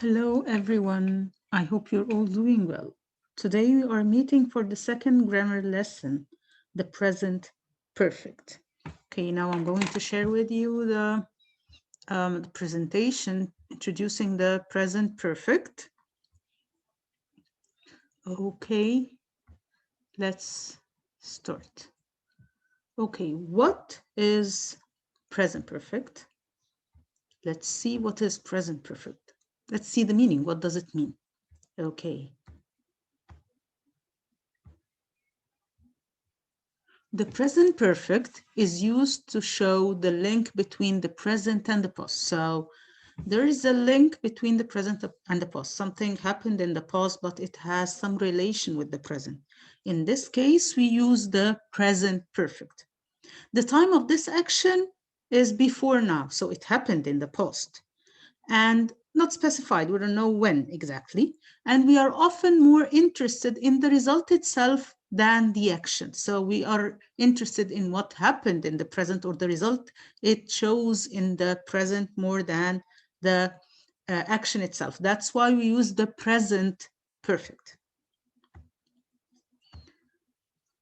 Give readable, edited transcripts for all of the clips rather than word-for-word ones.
Hello, everyone. I hope you're all doing well. Today we are meeting for the second grammar lesson, the present perfect. Okay, now I'm going to share with you the presentation introducing the present perfect. Okay, let's start. Okay, what is present perfect? Let's see what is present perfect. Let's see the meaning. What does it mean? Okay. The present perfect is used to show the link between the present and the past. So there is a link between the present and the past. Something happened in the past, but it has some relation with the present. In this case, we use the present perfect. The time of this action is before now, so it happened in the past. And not specified, we don't know when exactly. And we are often more interested in the result itself than the action. So we are interested in what happened in the present or the result it shows in the present more than the action itself. That's why we use the present perfect.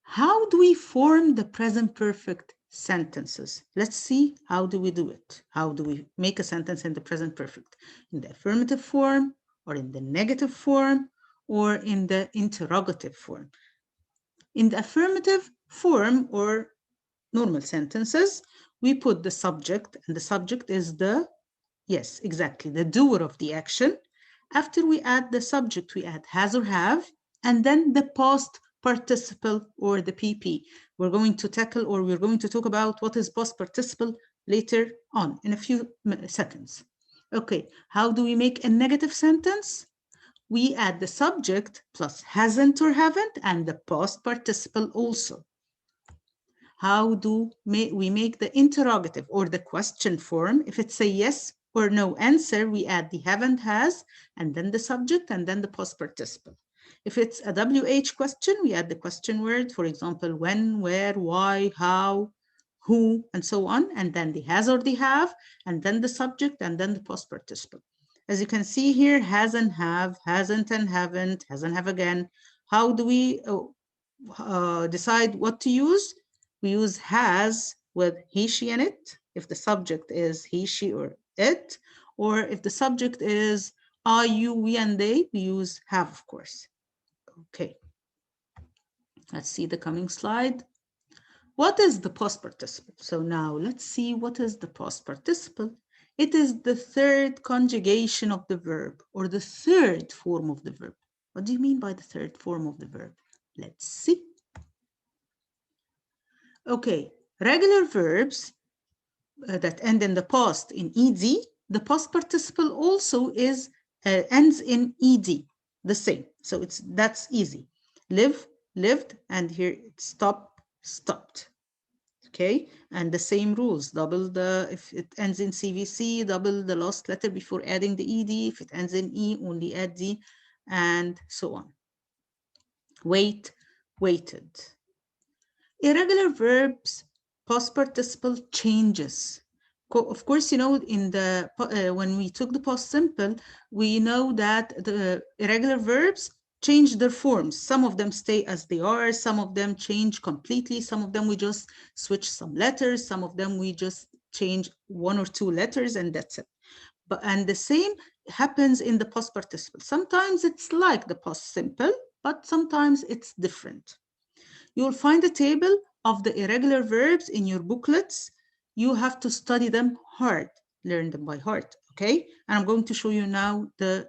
How do we form the present perfect sentences? Let's see, how do we do it? How do we make a sentence in the present perfect? In the affirmative form, or in the negative form, or in the interrogative form? In the affirmative form, or normal sentences, we put the subject, and the subject is the, yes, exactly, the doer of the action. After we add the subject, we add has or have, and then the past participle or the PP. We're going to tackle, or we're going to talk about what is past participle later on in a few seconds. Okay, how do we make a negative sentence? We add the subject plus hasn't or haven't and the past participle also. How do we make the interrogative or the question form? If it's a yes or no answer, we add the haven't, has, and then the subject, and then the past participle. If it's a WH question, we add the question word, for example, when, where, why, how, who, and so on, and then the has or the have, and then the subject, and then the past participle. As you can see here, has and have, hasn't and haven't, has and have again. How do we decide what to use? We use has with he, she, and it, if the subject is he, she, or it, or if the subject is I, you, we, and they, we use have, of course. Okay, let's see the coming slide. What is the past participle? So now let's see what is the past participle. It is the third conjugation of the verb, or the third form of the verb. What do you mean by the third form of the verb? Let's see. Okay, regular verbs that end in the past in ed, the past participle also is ends in ed, the same. So that's easy. Live, lived, and here it's stop, stopped. Okay, and the same rules. Double the, if it ends in CVC, double the last letter before adding the ed. If it ends in e, only add d, and so on. Wait, waited. Irregular verbs, past participle changes. Of course, you know, in the when we took the past simple, we know that the irregular verbs change their forms. Some of them stay as they are, some of them change completely, some of them we just switch some letters, some of them we just change one or two letters, and that's it. And the same happens in the past participle. Sometimes it's like the past simple, but sometimes it's different. You'll find a table of the irregular verbs in your booklets. You have to study them hard, learn them by heart, okay? And I'm going to show you now the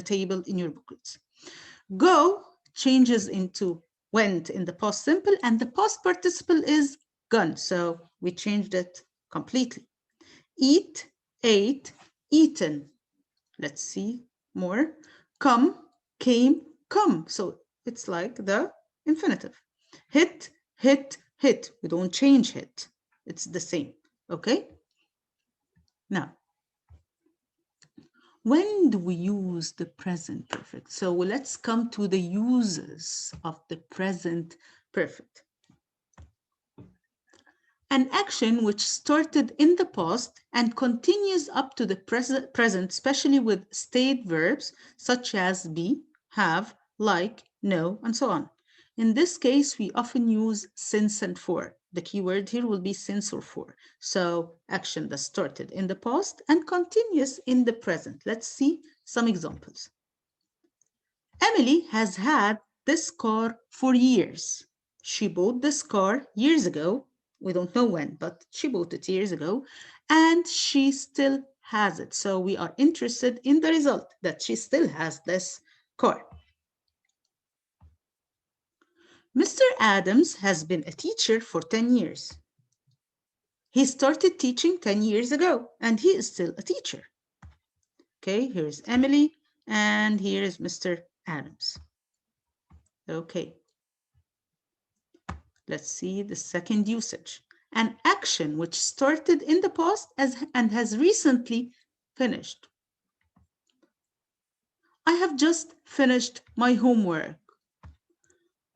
table in your booklets. Go changes into went in the past simple, and the past participle is gone. So we changed it completely. Eat, ate, eaten. Let's see more. Come, came, come. So it's like the infinitive. Hit, hit, hit. We don't change hit. It's the same, okay? Now, when do we use the present perfect? So let's come to the uses of the present perfect. An action which started in the past and continues up to the present, especially with state verbs such as be, have, like, know, and so on. In this case, we often use since and for. The key word here will be since or for. So action that started in the past and continues in the present. Let's see some examples. Emily has had this car for years. She bought this car years ago. We don't know when, but she bought it years ago, and she still has it. So we are interested in the result that she still has this car. Mr. Adams has been a teacher for 10 years. He started teaching 10 years ago, and he is still a teacher. Okay, here's Emily, and here is Mr. Adams. Okay. Let's see the second usage. An action which started in the past and has recently finished. I have just finished my homework.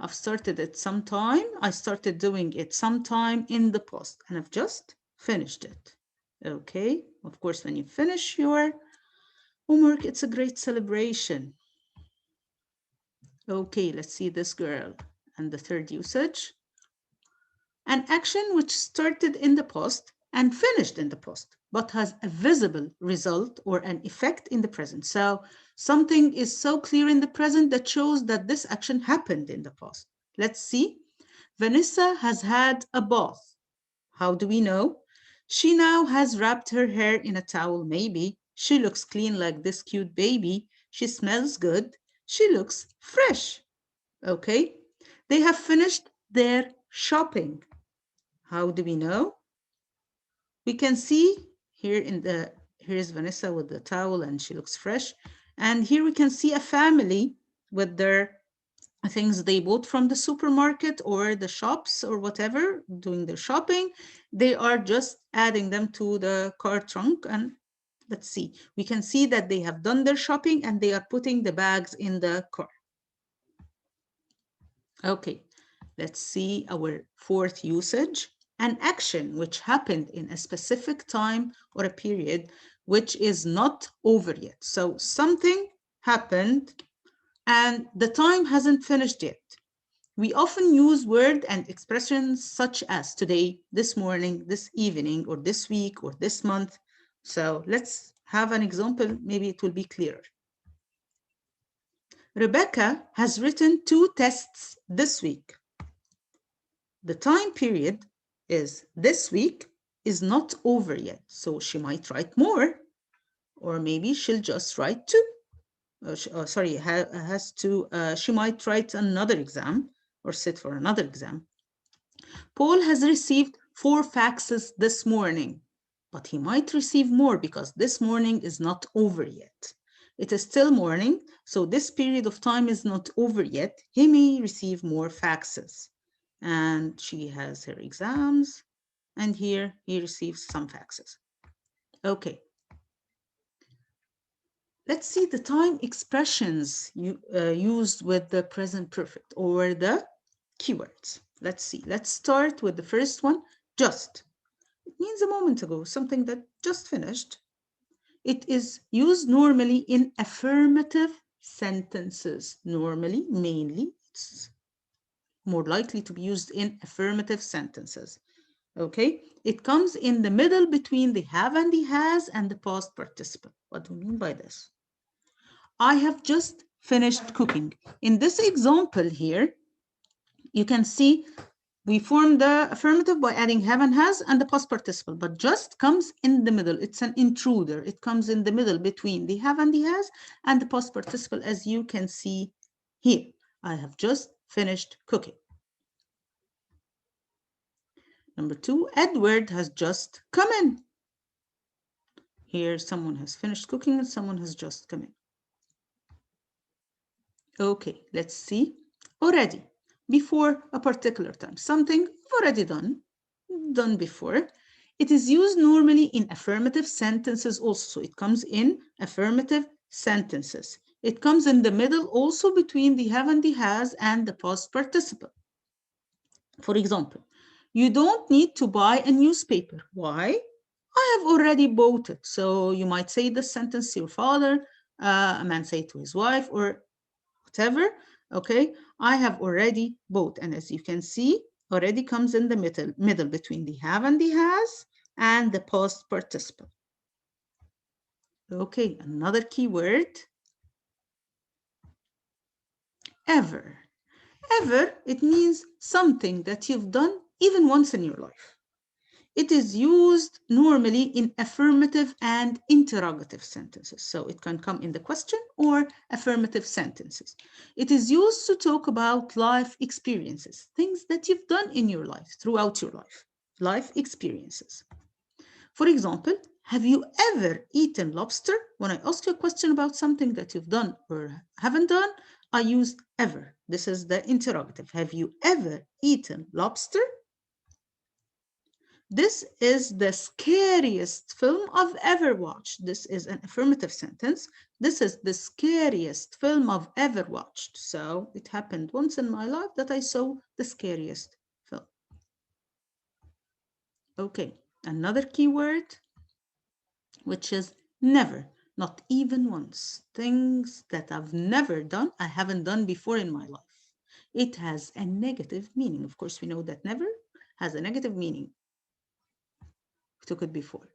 I've started it sometime. I started doing it sometime in the past, and I've just finished it. Okay, of course, when you finish your homework, it's a great celebration. Okay, let's see this girl. And the third usage. An action which started in the past and finished in the past, but has a visible result or an effect in the present. So something is so clear in the present that shows that this action happened in the past. Let's see. Vanessa has had a bath. How do we know? She now has wrapped her hair in a towel, maybe. She looks clean like this cute baby. She smells good. She looks fresh. Okay. They have finished their shopping. How do we know? We can see here here's Vanessa with the towel and she looks fresh. And here we can see a family with their things they bought from the supermarket or the shops or whatever, doing their shopping. They are just adding them to the car trunk. And let's see, we can see that they have done their shopping and they are putting the bags in the car. Okay, let's see our fourth usage. An action which happened in a specific time or a period which is not over yet. So something happened and the time hasn't finished yet. We often use words and expressions such as today, this morning, this evening, or this week, or this month. So let's have an example. Maybe it will be clearer. Rebecca has written 2 tests this week. The time period is this week is not over yet, so she might write more, or maybe she'll just write 2. She might write another exam or sit for another exam. Paul has received 4 faxes this morning, but he might receive more because this morning is not over yet. It is still morning, so this period of time is not over yet. He may receive more faxes. And she has her exams, and here he receives some faxes. Okay. Let's see the time expressions used with the present perfect or the keywords. Let's see. Let's start with the first one, just. It means a moment ago, something that just finished. It is used normally in affirmative sentences. Normally, mainly, it's more likely to be used in affirmative sentences. Okay, it comes in the middle between the have and the has and the past participle. What do we mean by this? I have just finished cooking. In this example here, you can see we form the affirmative by adding have and has and the past participle, but just comes in the middle. It's an intruder. It comes in the middle between the have and the has and the past participle, as you can see here. I have just finished cooking. Number 2, Edward has just come in. Here, someone has finished cooking and someone has just come in. Okay, let's see. Already, before a particular time. Something already done before. It is used normally in affirmative sentences also. So it comes in affirmative sentences. It comes in the middle also between the have and the has and the past participle. For example, You don't need to buy a newspaper. Why? I have already bought it. So you might say this sentence to your father, a man say to his wife, or whatever. Okay, I have already bought. And as you can see, already comes in the middle between the have and the has and the past participle. Okay, another key word, ever. Ever, it means something that you've done even once in your life. It is used normally in affirmative and interrogative sentences. So it can come in the question or affirmative sentences. It is used to talk about life experiences, things that you've done in your life, throughout your life experiences. For example, have you ever eaten lobster? When I ask you a question about something that you've done or haven't done, I use ever. This is the interrogative. Have you ever eaten lobster? This is the scariest film I've ever watched. This is an affirmative sentence. This is the scariest film I've ever watched. So it happened once in my life that I saw the scariest film. Okay, another keyword, which is never, not even once. Things that I've never done, I haven't done before in my life. It has a negative meaning. Of course, we know that never has a negative meaning. We took it before.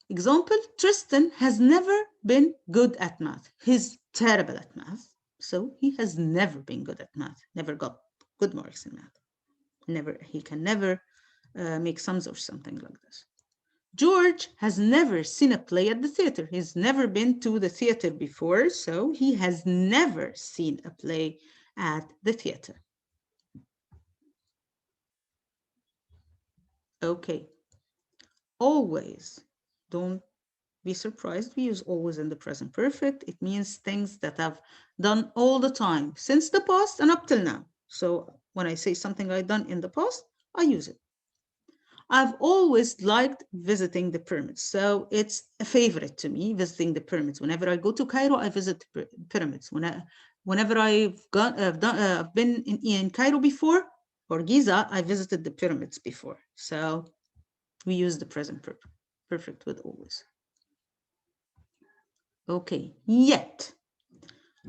Example, Tristan has never been good at math. He's terrible at math. So he has never been good at math, never got good marks in math. He can never make sums or something like this. George has never seen a play at the theater. He's never been to the theater before, so he has never seen a play at the theater. Okay. Always. Don't be surprised. We use always in the present perfect. It means things that I've done all the time, since the past and up till now. So when I say something I've done in the past, I use it. I've always liked visiting the pyramids. So it's a favorite to me, visiting the pyramids. Whenever I go to Cairo, I visit the pyramids. Whenever I've been in Cairo before, or Giza, I visited the pyramids before. So we use the present perfect with always. Okay, yet.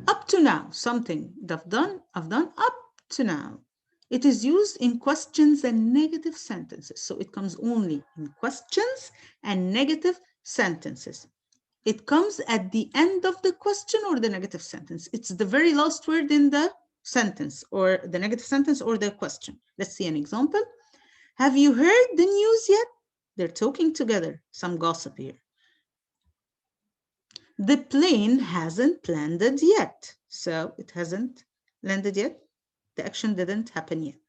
Up to now, something that I've done up to now. It is used in questions and negative sentences. So it comes only in questions and negative sentences. It comes at the end of the question or the negative sentence. It's the very last word in the sentence or the negative sentence or the question. Let's see an example. Have you heard the news yet? They're talking together, some gossip here. The plane hasn't landed yet. So it hasn't landed yet. The action didn't happen yet,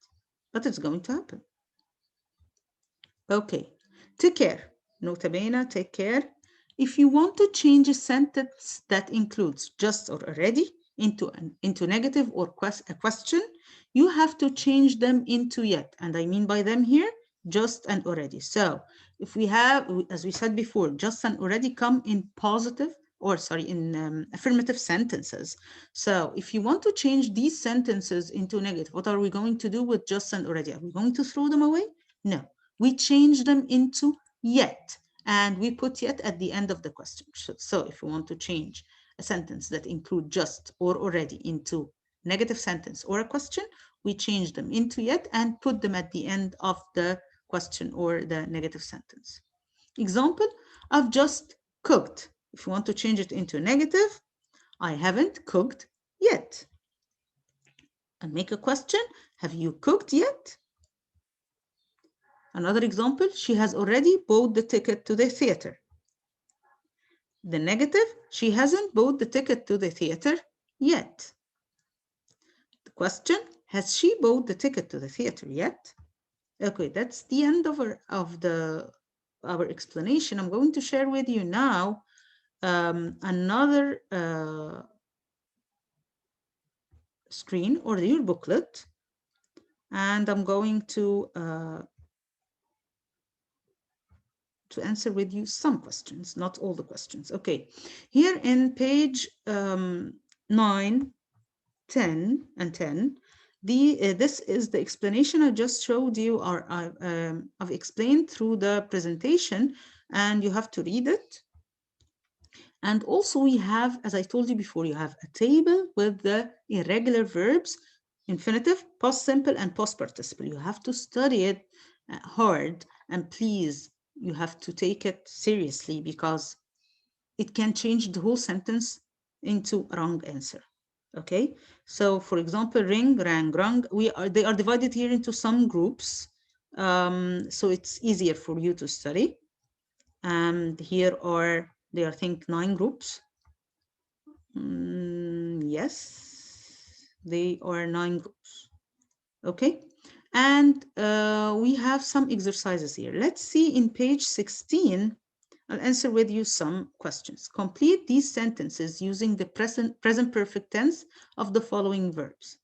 but it's going to happen. Okay, take care. Nota bene, take care. If you want to change a sentence that includes just or already into negative or a question, you have to change them into yet. And I mean by them here, just and already. So if we have, as we said before, just and already come in positive, or sorry, in affirmative sentences. So if you want to change these sentences into negative, what are we going to do with just and already? Are we going to throw them away? No, we change them into yet, and we put yet at the end of the question. So if we want to change a sentence that include just or already into negative sentence or a question, we change them into yet and put them at the end of the question or the negative sentence. Example, I've just cooked. If you want to change it into negative, I haven't cooked yet. And make a question, have you cooked yet? Another example, she has already bought the ticket to the theater. The negative, she hasn't bought the ticket to the theater yet. The question, has she bought the ticket to the theater yet? Okay, that's the end of our explanation. I'm going to share with you now another screen or your booklet, and I'm going to answer with you some questions, not all the questions. Okay, here in page 9, 10, and 10, This is the explanation I just showed you, or I've explained through the presentation, and you have to read it. And also we have, as I told you before, you have a table with the irregular verbs, infinitive, past simple, and past participle. You have to study it hard, and please, you have to take it seriously because it can change the whole sentence into a wrong answer. Okay, so for example, ring, rang, rung, they are divided here into some groups, so it's easier for you to study. And here are, there are, I think, 9 groups. Yes, they are 9 groups. Okay, and we have some exercises here. Let's see in page 16. I'll answer with you some questions. Complete these sentences using the present perfect tense of the following verbs.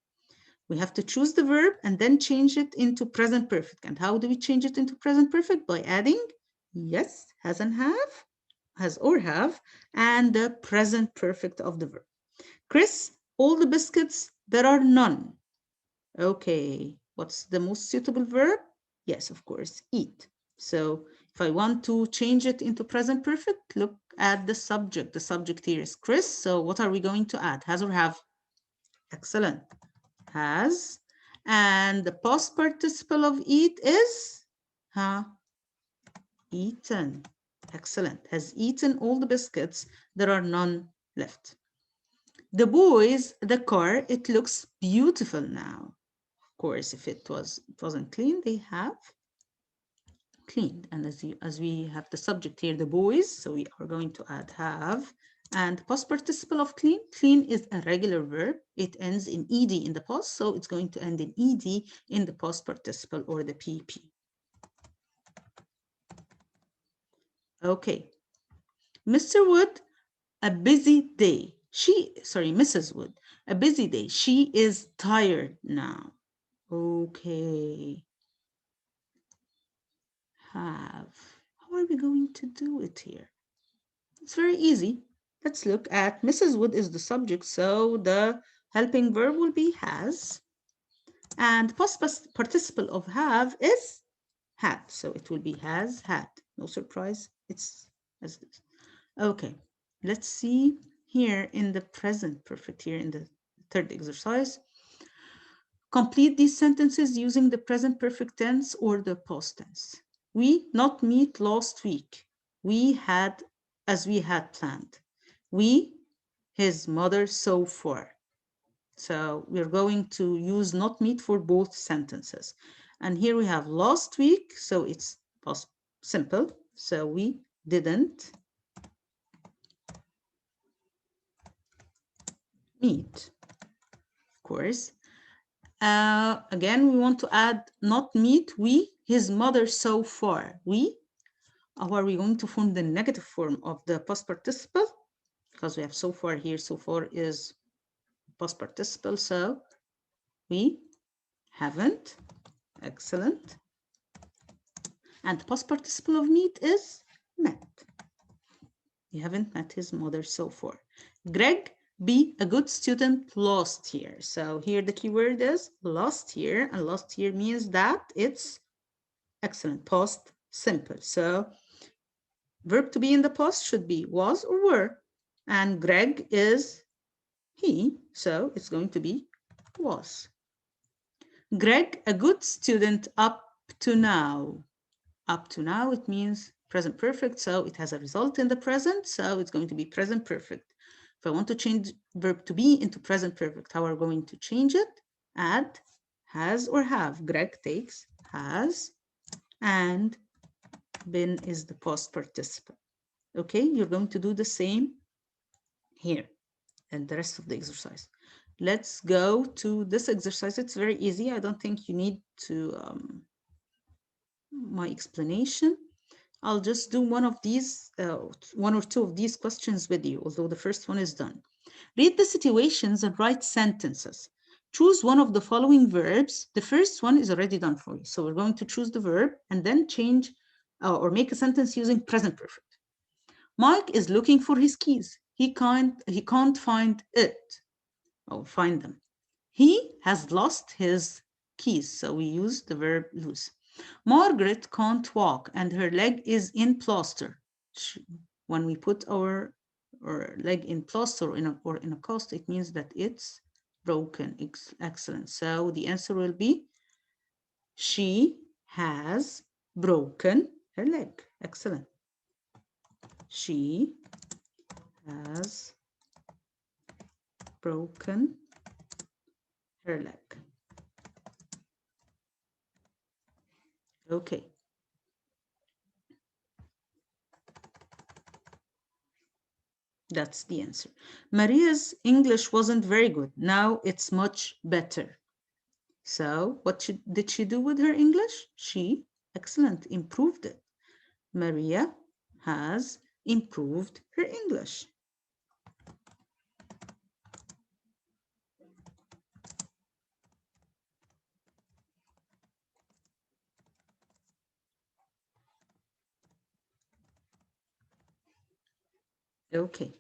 We have to choose the verb and then change it into present perfect. And how do we change it into present perfect? By adding yes, has and have, has or have, and the present perfect of the verb. Chris, all the biscuits, there are none. Okay, what's the most suitable verb? Yes, of course, eat. So if I want to change it into present perfect, look at the subject. The subject here is Chris. So what are we going to add? Has or have? Excellent. Has. And the past participle of eat is eaten. Excellent. Has eaten all the biscuits. There are none left. The boys, the car, it looks beautiful now. Of course, if it wasn't clean, they have cleaned. And as we have the subject here, the boys, so we are going to add have. And past participle of clean, clean is a regular verb. It ends in ed in the past, so it's going to end in ed in the past participle or the PP. Okay. Mr. Wood, a busy day. Mrs. Wood, a busy day. She is tired now. Okay. Have. How are we going to do it here? It's very easy. Let's look at Mrs. Wood is the subject, so the helping verb will be has. And past participle of have is had. So it will be has, had. No surprise, it's as this. Okay, let's see here in the present perfect, here in the third exercise. Complete these sentences using the present perfect tense or the past tense. We not meet last week. We had as we had planned. We, his mother, so far. So we're going to use not meet for both sentences. And here we have last week, so it's past simple. So we didn't meet, of course. Again, we want to add not meet, we, his mother so far. We, how are we going to form the negative form of the past participle? Because we have so far here, so far is past participle, so we haven't. Excellent. And the past participle of meet is met. We haven't met his mother so far. Greg, be a good student last year. So here the keyword is last year, and last year means that it's excellent, past simple. So verb to be in the past should be was or were, and Greg is he, so it's going to be was. Greg, a good student up to now. Up to now, it means present perfect, so it has a result in the present, so it's going to be present perfect. If I want to change verb to be into present perfect, how are we going to change it? Add has or have. Greg takes has, and been is the past participle. Okay, you're going to do the same here and the rest of the exercise. Let's go to this exercise. It's very easy. I don't think you need to my explanation. I'll just do one of these, one or two of these questions with you, although the first one is done. Read the situations and write sentences. Choose one of the following verbs. The first one is already done for you. So we're going to choose the verb and then change or make a sentence using present perfect. Mike is looking for his keys. He can't find it. Oh, find them. He has lost his keys. So we use the verb lose. Margaret can't walk and her leg is in plaster. When we put our leg in plaster or in a cast, it means that it's broken. Excellent. So the answer will be she has broken her leg. Excellent. She has broken her leg. Okay. That's the answer. Maria's English wasn't very good. Now it's much better. So what did she do with her English? She, excellent, improved it. Maria has improved her English. Okay,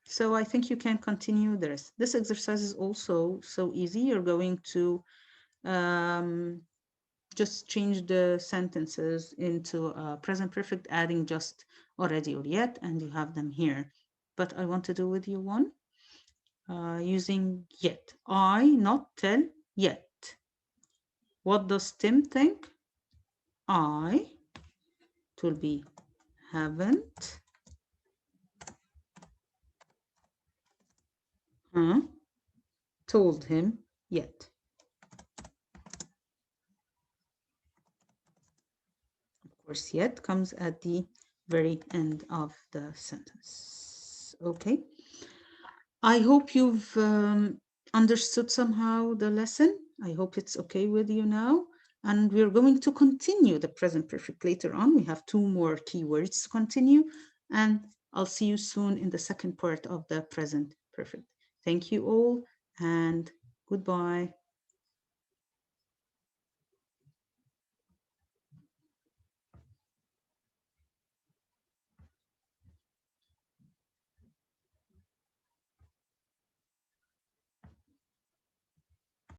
so I think you can continue the rest. This exercise is also so easy. You're going to just change the sentences into present perfect, adding just already or yet, and you have them here. But I want to do with you one using yet. I not tell yet. What does Tim think? I, it will be haven't told him yet. Of course, yet comes at the very end of the sentence. Okay. I hope you've understood somehow the lesson. I hope it's okay with you now. And we're going to continue the present perfect later on. We have 2 more keywords to continue. And I'll see you soon in the second part of the present perfect. Thank you all and goodbye.